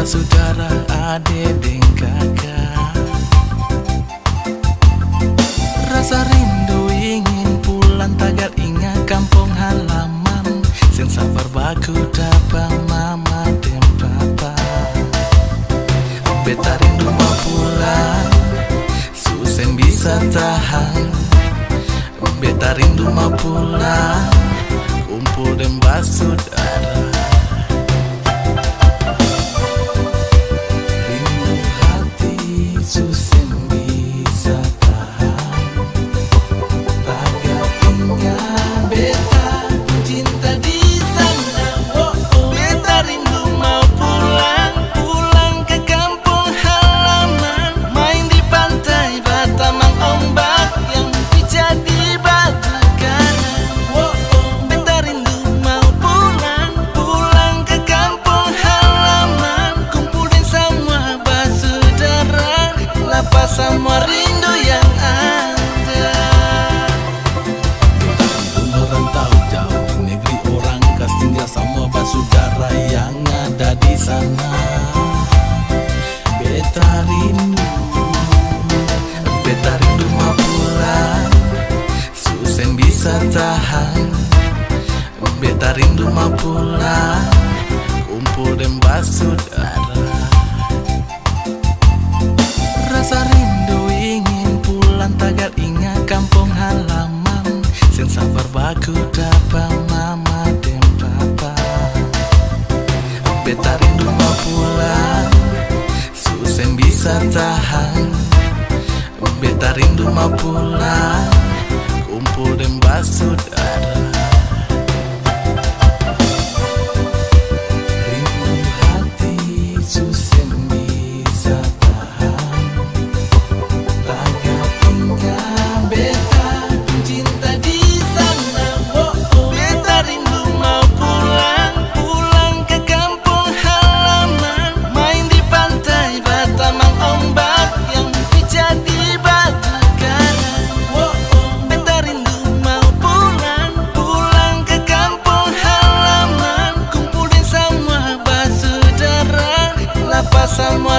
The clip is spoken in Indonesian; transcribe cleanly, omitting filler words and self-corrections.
saudara, adik dan kakak. Rasa rindu ingin pulang, tagal ingat kampung halaman. Sen sabar baku dapat mama dan papa. Beta rindu mau pulang, susen bisa tahan. Beta rindu mau pulang, kumpul dan basudara. Semua rindu yang ada. Kita pun merantau jauh negeri orang, kas tinggal sama saudara yang ada di sana. Beta rindu mau pulang, susen bisa tahan. Beta rindu mau pulang, kumpul dan basudara. Rasa rindu ingin pulang, tagal ingat kampung halaman. Sen sabar baku dapat mama dan papa. Beta rindu mau pulang, susen bisa tahan. Beta rindu mau pulang, kumpul dan basudara. Semua